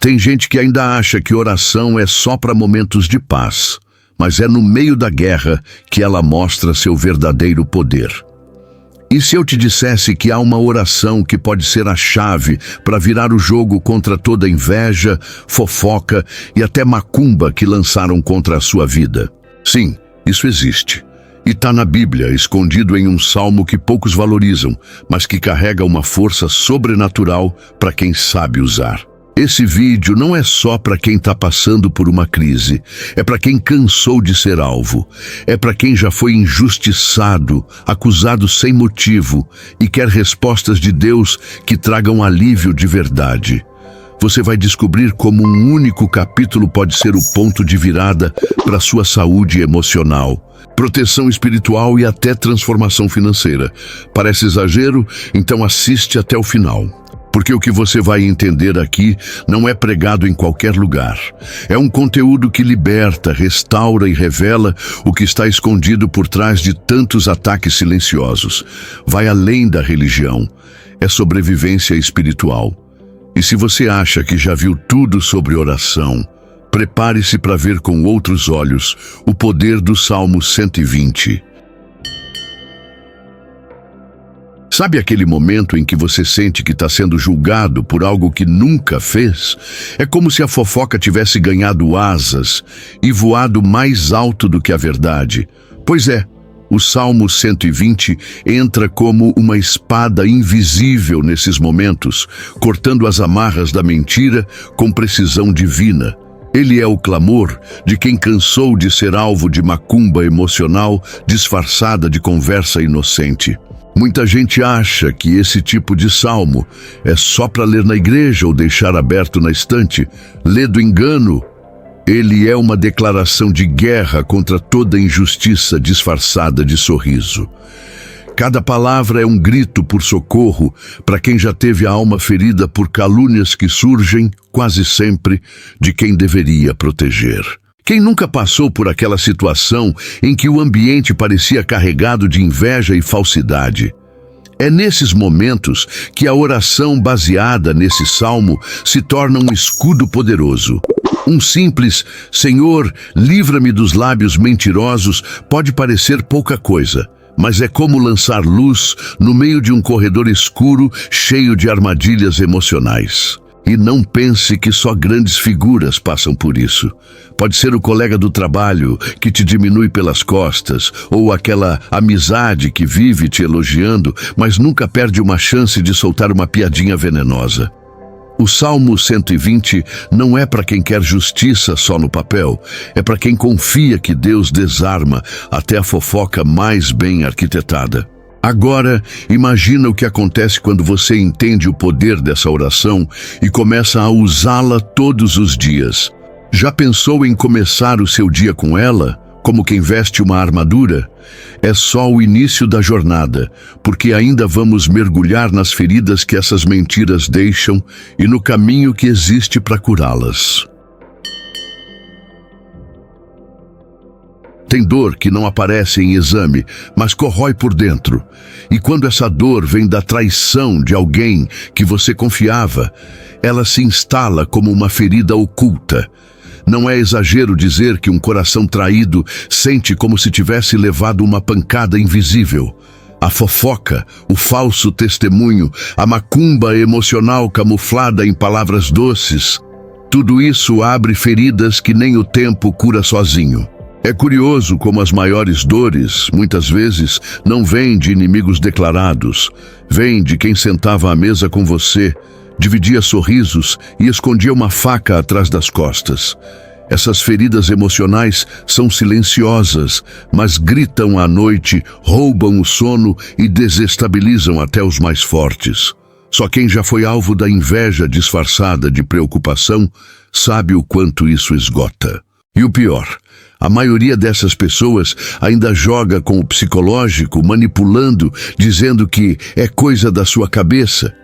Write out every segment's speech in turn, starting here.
Tem gente que ainda acha que oração é só para momentos de paz, mas é no meio da guerra que ela mostra seu verdadeiro poder. E se eu te dissesse que há uma oração que pode ser a chave para virar o jogo contra toda inveja, fofoca e até macumba que lançaram contra a sua vida? Sim, isso existe. E está na Bíblia, escondido em um salmo que poucos valorizam, mas que carrega uma força sobrenatural para quem sabe usar. Esse vídeo não é só para quem está passando por uma crise, é para quem cansou de ser alvo, é para quem já foi injustiçado, acusado sem motivo e quer respostas de Deus que tragam alívio de verdade. Você vai descobrir como um único capítulo pode ser o ponto de virada para sua saúde emocional, proteção espiritual e até transformação financeira. Parece exagero? Então assiste até o final. Porque o que você vai entender aqui não é pregado em qualquer lugar. É um conteúdo que liberta, restaura e revela o que está escondido por trás de tantos ataques silenciosos. Vai além da religião. É sobrevivência espiritual. E se você acha que já viu tudo sobre oração, prepare-se para ver com outros olhos o poder do Salmo 120. Sabe aquele momento em que você sente que está sendo julgado por algo que nunca fez? É como se a fofoca tivesse ganhado asas e voado mais alto do que a verdade. Pois é, o Salmo 120 entra como uma espada invisível nesses momentos, cortando as amarras da mentira com precisão divina. Ele é o clamor de quem cansou de ser alvo de macumba emocional disfarçada de conversa inocente. Muita gente acha que esse tipo de salmo é só para ler na igreja ou deixar aberto na estante. Lê do engano. Ele é uma declaração de guerra contra toda injustiça disfarçada de sorriso. Cada palavra é um grito por socorro para quem já teve a alma ferida por calúnias que surgem, quase sempre, de quem deveria proteger. Quem nunca passou por aquela situação em que o ambiente parecia carregado de inveja e falsidade? É nesses momentos que a oração baseada nesse salmo se torna um escudo poderoso. Um simples "Senhor, livra-me dos lábios mentirosos" pode parecer pouca coisa, mas é como lançar luz no meio de um corredor escuro cheio de armadilhas emocionais. E não pense que só grandes figuras passam por isso. Pode ser o colega do trabalho que te diminui pelas costas, ou aquela amizade que vive te elogiando, mas nunca perde uma chance de soltar uma piadinha venenosa. O Salmo 120 não é para quem quer justiça só no papel, é para quem confia que Deus desarma até a fofoca mais bem arquitetada. Agora, imagina o que acontece quando você entende o poder dessa oração e começa a usá-la todos os dias. Já pensou em começar o seu dia com ela, como quem veste uma armadura? É só o início da jornada, porque ainda vamos mergulhar nas feridas que essas mentiras deixam e no caminho que existe para curá-las. Tem dor que não aparece em exame, mas corrói por dentro. E quando essa dor vem da traição de alguém que você confiava, ela se instala como uma ferida oculta. Não é exagero dizer que um coração traído sente como se tivesse levado uma pancada invisível. A fofoca, o falso testemunho, a macumba emocional camuflada em palavras doces, tudo isso abre feridas que nem o tempo cura sozinho. É curioso como as maiores dores, muitas vezes, não vêm de inimigos declarados, vêm de quem sentava à mesa com você, dividia sorrisos e escondia uma faca atrás das costas. Essas feridas emocionais são silenciosas, mas gritam à noite, roubam o sono e desestabilizam até os mais fortes. Só quem já foi alvo da inveja disfarçada de preocupação sabe o quanto isso esgota. E o pior, a maioria dessas pessoas ainda joga com o psicológico, manipulando, dizendo que é coisa da sua cabeça.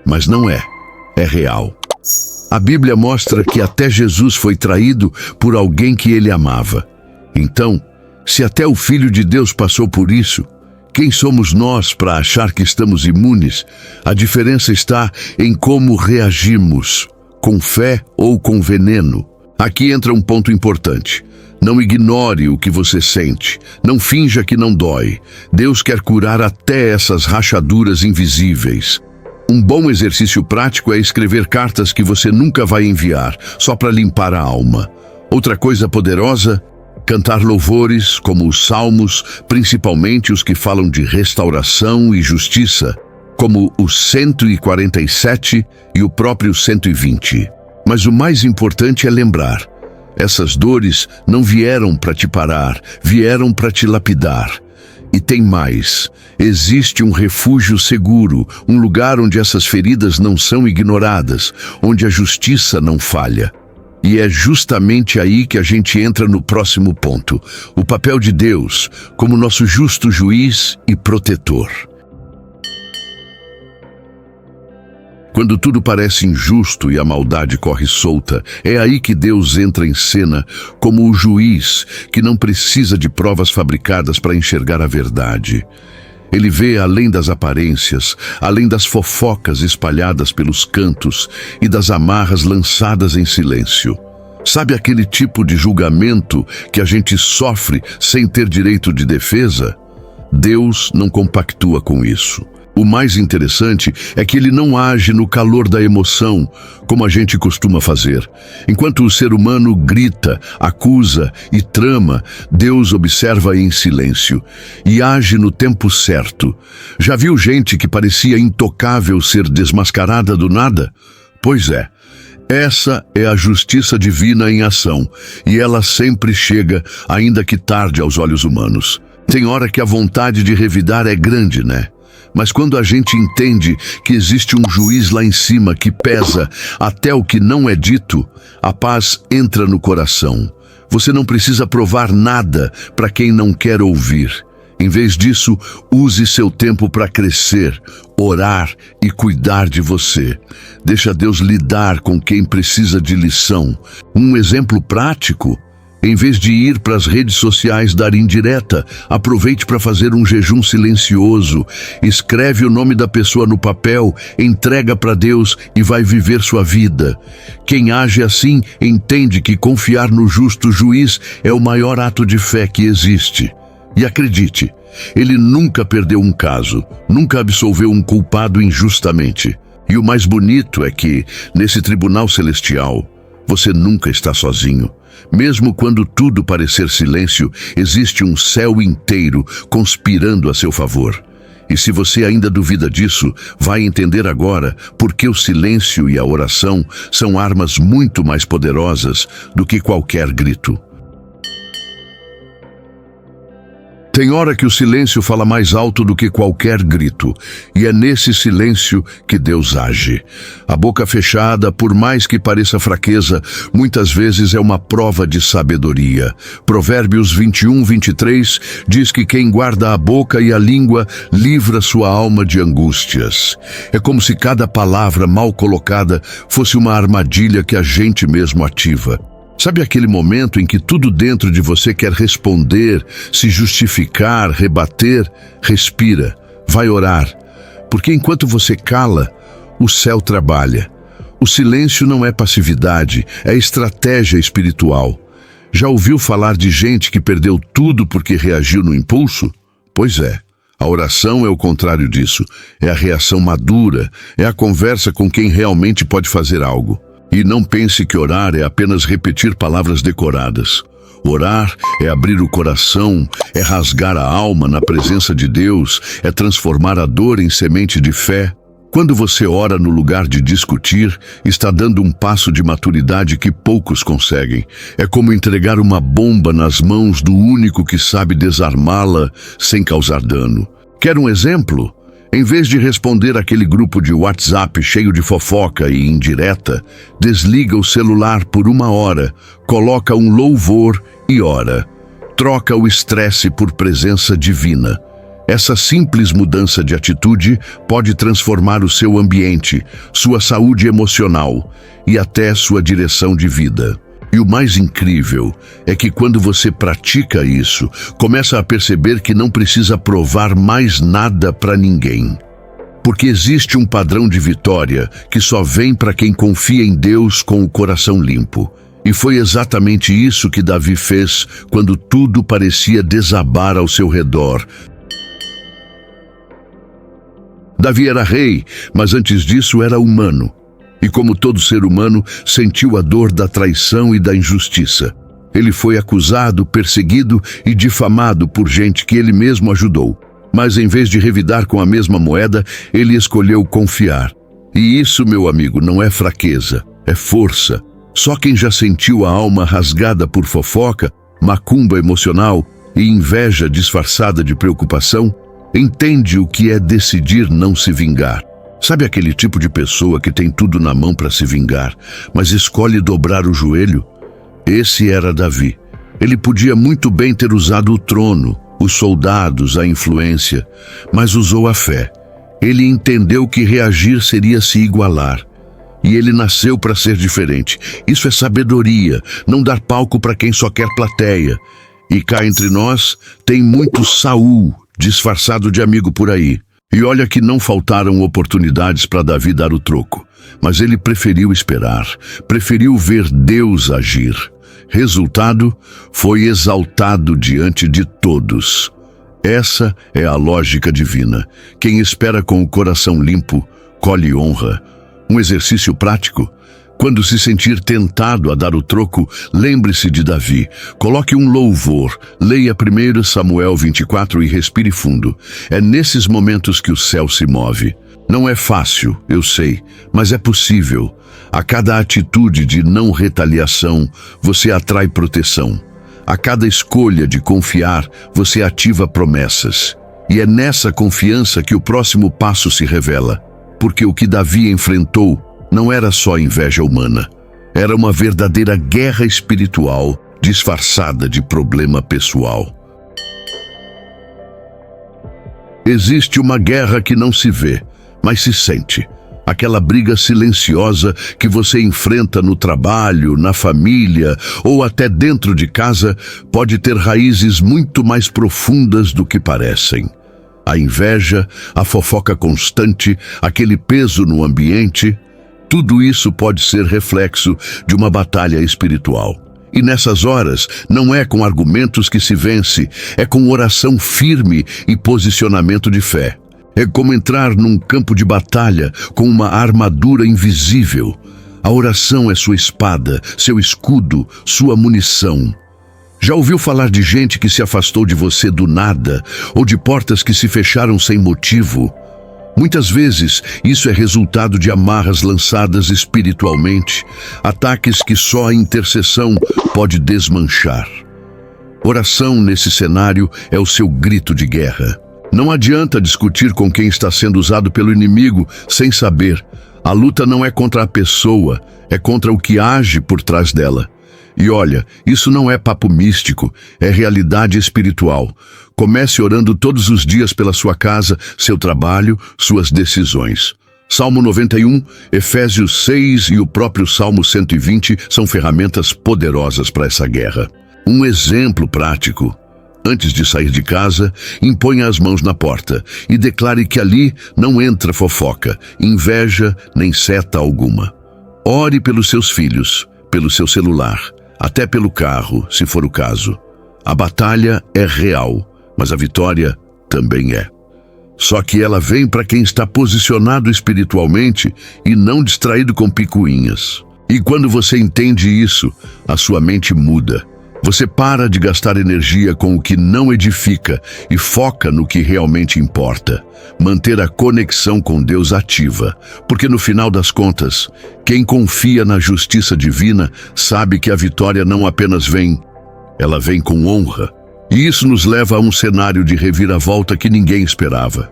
Mas não é, é real. A Bíblia mostra que até Jesus foi traído por alguém que ele amava. Então, se até o Filho de Deus passou por isso, quem somos nós para achar que estamos imunes? A diferença está em como reagimos. com fé ou com veneno. Aqui entra um ponto importante. Não ignore o que você sente. Não finja que não dói. Deus quer curar até essas rachaduras invisíveis. Um bom exercício prático é escrever cartas que você nunca vai enviar, só para limpar a alma. Outra coisa poderosa, cantar louvores, como os salmos, principalmente os que falam de restauração e justiça, como o 147 e o próprio 120. Mas o mais importante é lembrar, essas dores não vieram para te parar, vieram para te lapidar. E tem mais, existe um refúgio seguro, um lugar onde essas feridas não são ignoradas, onde a justiça não falha. E é justamente aí que a gente entra no próximo ponto, o papel de Deus como nosso justo juiz e protetor. Quando tudo parece injusto e a maldade corre solta, é aí que Deus entra em cena como o juiz que não precisa de provas fabricadas para enxergar a verdade. Ele vê além das aparências, além das fofocas espalhadas pelos cantos e das amarras lançadas em silêncio. Sabe aquele tipo de julgamento que a gente sofre sem ter direito de defesa? Deus não compactua com isso. O mais interessante é que ele não age no calor da emoção, como a gente costuma fazer. Enquanto o ser humano grita, acusa e trama, Deus observa em silêncio e age no tempo certo. Já viu gente que parecia intocável ser desmascarada do nada? Pois é. Essa é a justiça divina em ação, e ela sempre chega, ainda que tarde aos olhos humanos. Tem hora que a vontade de revidar é grande, né? Mas quando a gente entende que existe um juiz lá em cima que pesa até o que não é dito, a paz entra no coração. Você não precisa provar nada para quem não quer ouvir. Em vez disso, use seu tempo para crescer, orar e cuidar de você. Deixa Deus lidar com quem precisa de lição. Um exemplo prático: em vez de ir para as redes sociais dar indireta, aproveite para fazer um jejum silencioso. Escreve o nome da pessoa no papel, entrega para Deus e vai viver sua vida. Quem age assim entende que confiar no justo juiz é o maior ato de fé que existe. E acredite, ele nunca perdeu um caso, nunca absolveu um culpado injustamente. E o mais bonito é que, nesse tribunal celestial, você nunca está sozinho. Mesmo quando tudo parecer silêncio, existe um céu inteiro conspirando a seu favor. E se você ainda duvida disso, vai entender agora por que o silêncio e a oração são armas muito mais poderosas do que qualquer grito. Tem hora que o silêncio fala mais alto do que qualquer grito, e é nesse silêncio que Deus age. A boca fechada, por mais que pareça fraqueza, muitas vezes é uma prova de sabedoria. Provérbios 21:23 diz que quem guarda a boca e a língua livra sua alma de angústias. É como se cada palavra mal colocada fosse uma armadilha que a gente mesmo ativa. Sabe aquele momento em que tudo dentro de você quer responder, se justificar, rebater? Respira, vai orar, porque enquanto você cala, o céu trabalha. O silêncio não é passividade, é estratégia espiritual. Já ouviu falar de gente que perdeu tudo porque reagiu no impulso? Pois é. A oração é o contrário disso, é a reação madura, é a conversa com quem realmente pode fazer algo. E não pense que orar é apenas repetir palavras decoradas. Orar é abrir o coração, é rasgar a alma na presença de Deus, é transformar a dor em semente de fé. Quando você ora no lugar de discutir, está dando um passo de maturidade que poucos conseguem. É como entregar uma bomba nas mãos do único que sabe desarmá-la sem causar dano. Quer um exemplo? Em vez de responder aquele grupo de WhatsApp cheio de fofoca e indireta, desliga o celular por 1 hora, coloca um louvor e ora. Troca o estresse por presença divina. Essa simples mudança de atitude pode transformar o seu ambiente, sua saúde emocional e até sua direção de vida. E o mais incrível é que quando você pratica isso, começa a perceber que não precisa provar mais nada para ninguém. porque existe um padrão de vitória que só vem para quem confia em Deus com o coração limpo. E foi exatamente isso que Davi fez quando tudo parecia desabar ao seu redor. Davi era rei, mas antes disso era humano. E como todo ser humano, sentiu a dor da traição e da injustiça. Ele foi acusado, perseguido e difamado por gente que ele mesmo ajudou. Mas em vez de revidar com a mesma moeda, ele escolheu confiar. E isso, meu amigo, não é fraqueza, é força. Só quem já sentiu a alma rasgada por fofoca, macumba emocional e inveja disfarçada de preocupação, entende o que é decidir não se vingar. Sabe aquele tipo de pessoa que tem tudo na mão para se vingar, mas escolhe dobrar o joelho? Esse era Davi. Ele podia muito bem ter usado o trono, os soldados, a influência, mas usou a fé. Ele entendeu que reagir seria se igualar. E ele nasceu para ser diferente. Isso é sabedoria, não dar palco para quem só quer plateia. E cá entre nós, tem muito Saul, disfarçado de amigo por aí. E olha que não faltaram oportunidades para Davi dar o troco. Mas ele preferiu esperar, preferiu ver Deus agir. Resultado, foi exaltado diante de todos. Essa é a lógica divina. Quem espera com o coração limpo, colhe honra. Um exercício prático. Quando se sentir tentado a dar o troco, lembre-se de Davi. Coloque um louvor, leia 1 Samuel 24 e respire fundo. É nesses momentos que o céu se move. Não é fácil, eu sei, mas é possível. A cada atitude de não retaliação, você atrai proteção. A cada escolha de confiar, você ativa promessas. E é nessa confiança que o próximo passo se revela. Porque o que Davi enfrentou não era só inveja humana. Era uma verdadeira guerra espiritual disfarçada de problema pessoal. Existe uma guerra que não se vê, mas se sente. Aquela briga silenciosa que você enfrenta no trabalho, na família ou até dentro de casa pode ter raízes muito mais profundas do que parecem. A inveja, a fofoca constante, aquele peso no ambiente, tudo isso pode ser reflexo de uma batalha espiritual. E nessas horas, não é com argumentos que se vence, é com oração firme e posicionamento de fé. É como entrar num campo de batalha com uma armadura invisível. A oração é sua espada, seu escudo, sua munição. Já ouviu falar de gente que se afastou de você do nada, ou de portas que se fecharam sem motivo? Muitas vezes, isso é resultado de amarras lançadas espiritualmente, ataques que só a intercessão pode desmanchar. Oração nesse cenário é o seu grito de guerra. Não adianta discutir com quem está sendo usado pelo inimigo sem saber. A luta não é contra a pessoa, é contra o que age por trás dela. E olha, isso não é papo místico, é realidade espiritual. Comece orando todos os dias pela sua casa, seu trabalho, suas decisões. Salmo 91, Efésios 6 e o próprio Salmo 120 são ferramentas poderosas para essa guerra. Um exemplo prático. Antes de sair de casa, imponha as mãos na porta e declare que ali não entra fofoca, inveja nem seta alguma. Ore pelos seus filhos, pelo seu celular, até pelo carro, se for o caso. A batalha é real, mas a vitória também é. Só que ela vem para quem está posicionado espiritualmente e não distraído com picuinhas. E quando você entende isso, a sua mente muda. Você para de gastar energia com o que não edifica e foca no que realmente importa. Manter a conexão com Deus ativa, porque no final das contas, quem confia na justiça divina sabe que a vitória não apenas vem, ela vem com honra. E isso nos leva a um cenário de reviravolta que ninguém esperava.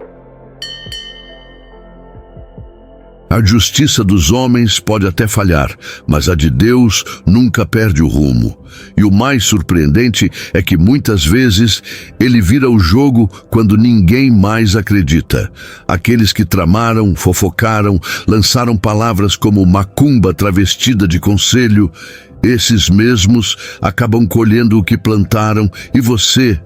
A justiça dos homens pode até falhar, mas a de Deus nunca perde o rumo. E o mais surpreendente é que muitas vezes ele vira o jogo quando ninguém mais acredita. Aqueles que tramaram, fofocaram, lançaram palavras como macumba travestida de conselho, esses mesmos acabam colhendo o que plantaram e você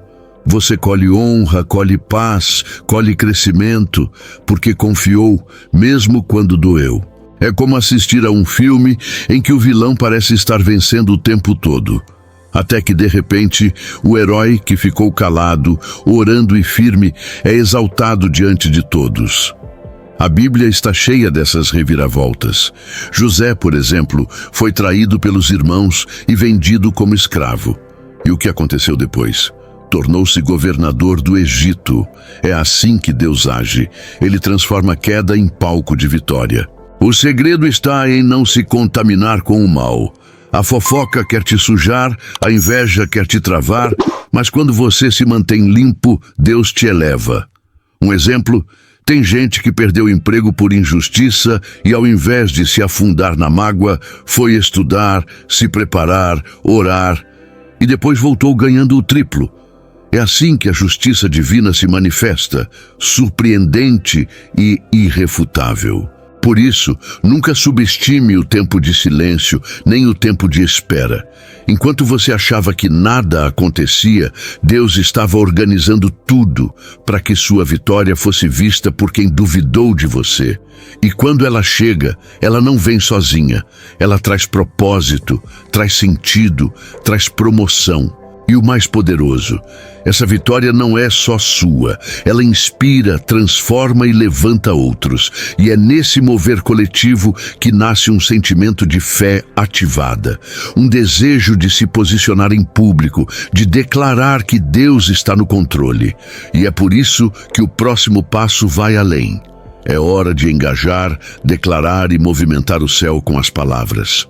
Você colhe honra, colhe paz, colhe crescimento, porque confiou, mesmo quando doeu. É como assistir a um filme em que o vilão parece estar vencendo o tempo todo, até que, de repente, o herói que ficou calado, orando e firme, é exaltado diante de todos. A Bíblia está cheia dessas reviravoltas. José, por exemplo, foi traído pelos irmãos e vendido como escravo. E o que aconteceu depois? Tornou-se governador do Egito. É assim que Deus age. Ele transforma a queda em palco de vitória. O segredo está em não se contaminar com o mal. A fofoca quer te sujar, a inveja quer te travar, mas quando você se mantém limpo, Deus te eleva. Um exemplo: tem gente que perdeu o emprego por injustiça e, ao invés de se afundar na mágoa, foi estudar, se preparar, orar e depois voltou ganhando o triplo. É assim que a justiça divina se manifesta, surpreendente e irrefutável. Por isso, nunca subestime o tempo de silêncio, nem o tempo de espera. Enquanto você achava que nada acontecia, Deus estava organizando tudo para que sua vitória fosse vista por quem duvidou de você. E quando ela chega, ela não vem sozinha. Ela traz propósito, traz sentido, traz promoção. E o mais poderoso, essa vitória não é só sua, ela inspira, transforma e levanta outros. E é nesse mover coletivo que nasce um sentimento de fé ativada, um desejo de se posicionar em público, de declarar que Deus está no controle. E é por isso que o próximo passo vai além. É hora de engajar, declarar e movimentar o céu com as palavras.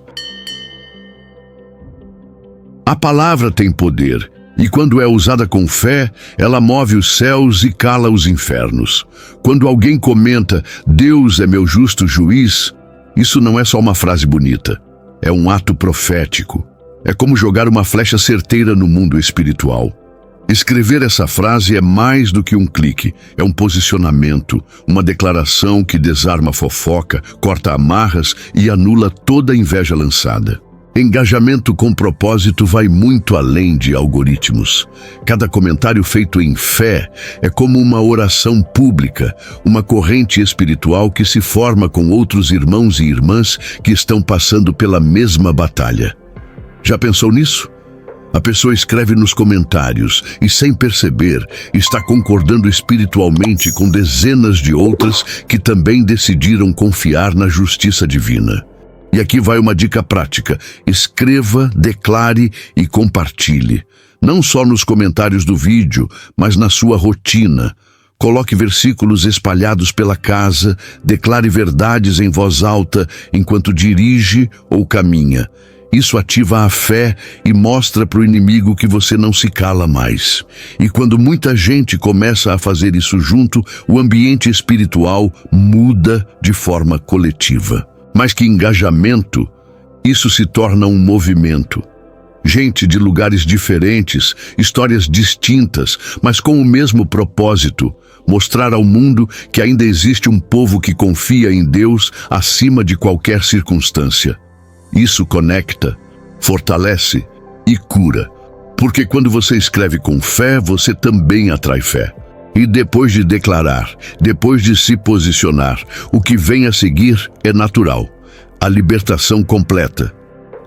A palavra tem poder, e quando é usada com fé, ela move os céus e cala os infernos. Quando alguém comenta, Deus é meu justo juiz, isso não é só uma frase bonita, é um ato profético. É como jogar uma flecha certeira no mundo espiritual. Escrever essa frase é mais do que um clique, é um posicionamento, uma declaração que desarma a fofoca, corta amarras e anula toda a inveja lançada. Engajamento com propósito vai muito além de algoritmos. Cada comentário feito em fé é como uma oração pública, uma corrente espiritual que se forma com outros irmãos e irmãs que estão passando pela mesma batalha. Já pensou nisso? A pessoa escreve nos comentários e, sem perceber, está concordando espiritualmente com dezenas de outras que também decidiram confiar na justiça divina. E aqui vai uma dica prática: escreva, declare e compartilhe. Não só nos comentários do vídeo, mas na sua rotina. Coloque versículos espalhados pela casa, declare verdades em voz alta enquanto dirige ou caminha. Isso ativa a fé e mostra para o inimigo que você não se cala mais. E quando muita gente começa a fazer isso junto, o ambiente espiritual muda de forma coletiva. Mais que engajamento, isso se torna um movimento. Gente de lugares diferentes, histórias distintas, mas com o mesmo propósito: mostrar ao mundo que ainda existe um povo que confia em Deus acima de qualquer circunstância. Isso conecta, fortalece e cura, porque quando você escreve com fé, você também atrai fé. E depois de declarar, depois de se posicionar, o que vem a seguir é natural: a libertação completa.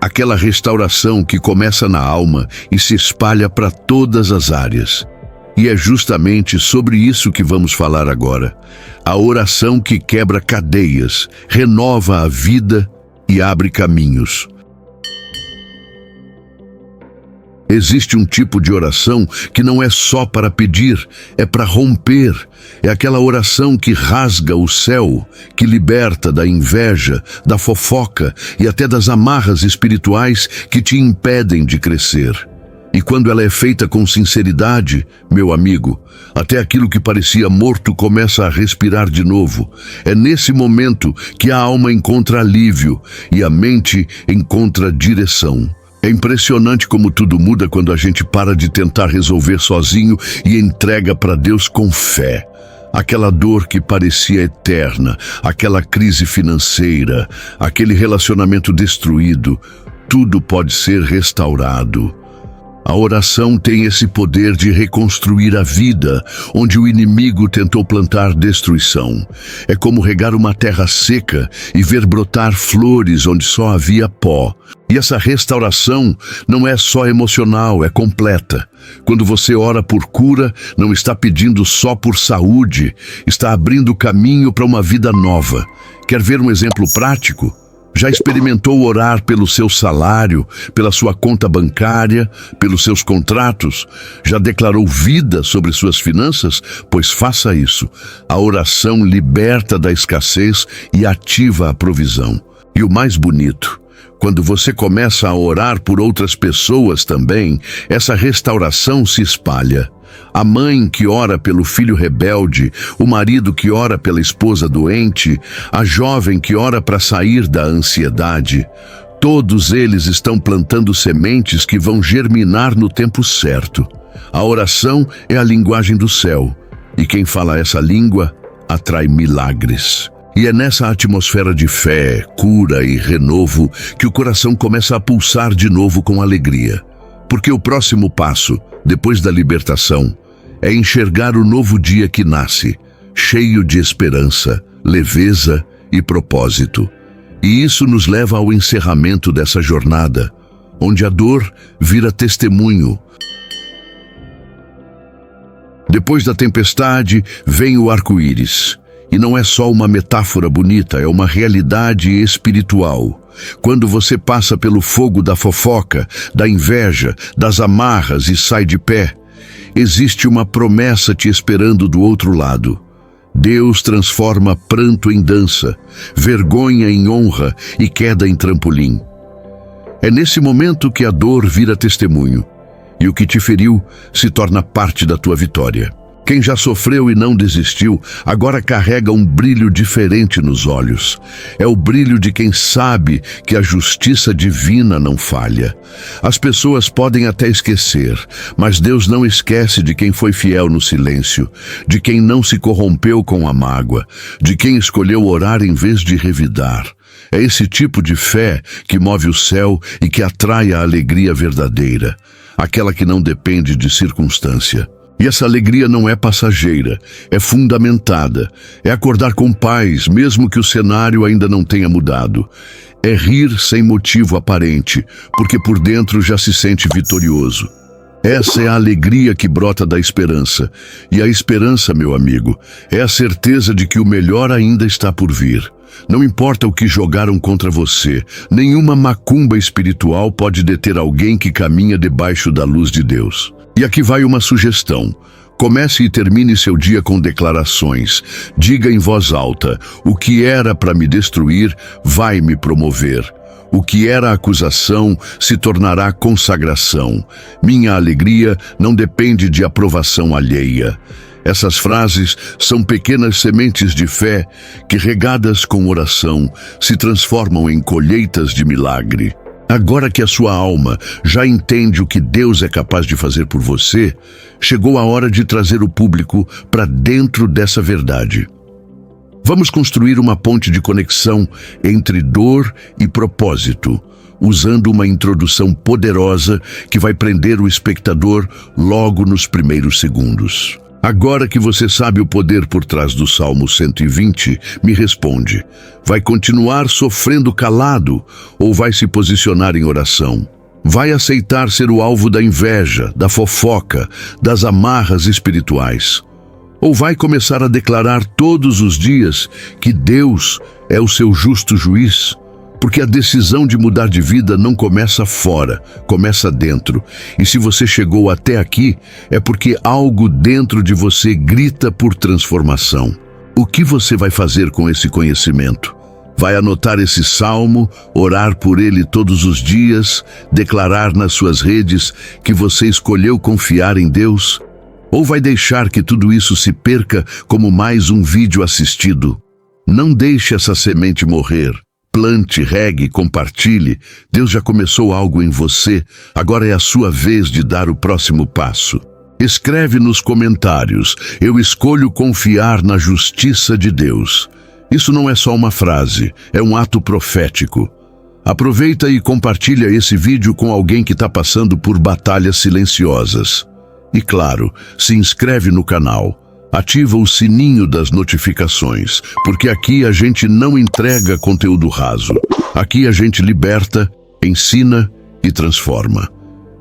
Aquela restauração que começa na alma e se espalha para todas as áreas. E é justamente sobre isso que vamos falar agora. A oração que quebra cadeias, renova a vida e abre caminhos. Existe um tipo de oração que não é só para pedir, é para romper. É aquela oração que rasga o céu, que liberta da inveja, da fofoca e até das amarras espirituais que te impedem de crescer. E quando ela é feita com sinceridade, meu amigo, até aquilo que parecia morto começa a respirar de novo. É nesse momento que a alma encontra alívio e a mente encontra direção. É impressionante como tudo muda quando a gente para de tentar resolver sozinho e entrega para Deus com fé. Aquela dor que parecia eterna, aquela crise financeira, aquele relacionamento destruído, tudo pode ser restaurado. A oração tem esse poder de reconstruir a vida, onde o inimigo tentou plantar destruição. É como regar uma terra seca e ver brotar flores onde só havia pó. E essa restauração não é só emocional, é completa. Quando você ora por cura, não está pedindo só por saúde, está abrindo caminho para uma vida nova. Quer ver um exemplo prático? Já experimentou orar pelo seu salário, pela sua conta bancária, pelos seus contratos? Já declarou vida sobre suas finanças? Pois faça isso. A oração liberta da escassez e ativa a provisão. E o mais bonito, quando você começa a orar por outras pessoas também, essa restauração se espalha. A mãe que ora pelo filho rebelde, o marido que ora pela esposa doente, a jovem que ora para sair da ansiedade. Todos eles estão plantando sementes que vão germinar no tempo certo. A oração é a linguagem do céu, e quem fala essa língua atrai milagres. E é nessa atmosfera de fé, cura e renovo que o coração começa a pulsar de novo com alegria. Porque o próximo passo, depois da libertação, é enxergar o novo dia que nasce, cheio de esperança, leveza e propósito. E isso nos leva ao encerramento dessa jornada, onde a dor vira testemunho. Depois da tempestade, vem o arco-íris. E não é só uma metáfora bonita, é uma realidade espiritual. Quando você passa pelo fogo da fofoca, da inveja, das amarras e sai de pé, existe uma promessa te esperando do outro lado. Deus transforma pranto em dança, vergonha em honra e queda em trampolim. É nesse momento que a dor vira testemunho, e o que te feriu se torna parte da tua vitória. Quem já sofreu e não desistiu, agora carrega um brilho diferente nos olhos. É o brilho de quem sabe que a justiça divina não falha. As pessoas podem até esquecer, mas Deus não esquece de quem foi fiel no silêncio, de quem não se corrompeu com a mágoa, de quem escolheu orar em vez de revidar. É esse tipo de fé que move o céu e que atrai a alegria verdadeira, aquela que não depende de circunstância. E essa alegria não é passageira, é fundamentada. É acordar com paz, mesmo que o cenário ainda não tenha mudado. É rir sem motivo aparente, porque por dentro já se sente vitorioso. Essa é a alegria que brota da esperança. E a esperança, meu amigo, é a certeza de que o melhor ainda está por vir. Não importa o que jogaram contra você, nenhuma macumba espiritual pode deter alguém que caminha debaixo da luz de Deus. E aqui vai uma sugestão. Comece e termine seu dia com declarações. Diga em voz alta: o que era para me destruir vai me promover. O que era acusação se tornará consagração. Minha alegria não depende de aprovação alheia. Essas frases são pequenas sementes de fé que, regadas com oração, se transformam em colheitas de milagre. Agora que a sua alma já entende o que Deus é capaz de fazer por você, chegou a hora de trazer o público para dentro dessa verdade. Vamos construir uma ponte de conexão entre dor e propósito, usando uma introdução poderosa que vai prender o espectador logo nos primeiros segundos. Agora que você sabe o poder por trás do Salmo 120, me responde: vai continuar sofrendo calado ou vai se posicionar em oração? Vai aceitar ser o alvo da inveja, da fofoca, das amarras espirituais? Ou vai começar a declarar todos os dias que Deus é o seu justo juiz? Porque a decisão de mudar de vida não começa fora, começa dentro. E se você chegou até aqui, é porque algo dentro de você grita por transformação. O que você vai fazer com esse conhecimento? Vai anotar esse salmo, orar por ele todos os dias, declarar nas suas redes que você escolheu confiar em Deus? Ou vai deixar que tudo isso se perca como mais um vídeo assistido? Não deixe essa semente morrer. Plante, regue, compartilhe. Deus já começou algo em você, agora é a sua vez de dar o próximo passo. Escreve nos comentários: eu escolho confiar na justiça de Deus. Isso não é só uma frase, é um ato profético. Aproveita e compartilha esse vídeo com alguém que está passando por batalhas silenciosas. E claro, se inscreve no canal. Ativa o sininho das notificações, porque aqui a gente não entrega conteúdo raso. Aqui a gente liberta, ensina e transforma.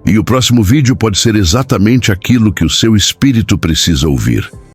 E o próximo vídeo pode ser exatamente aquilo que o seu espírito precisa ouvir.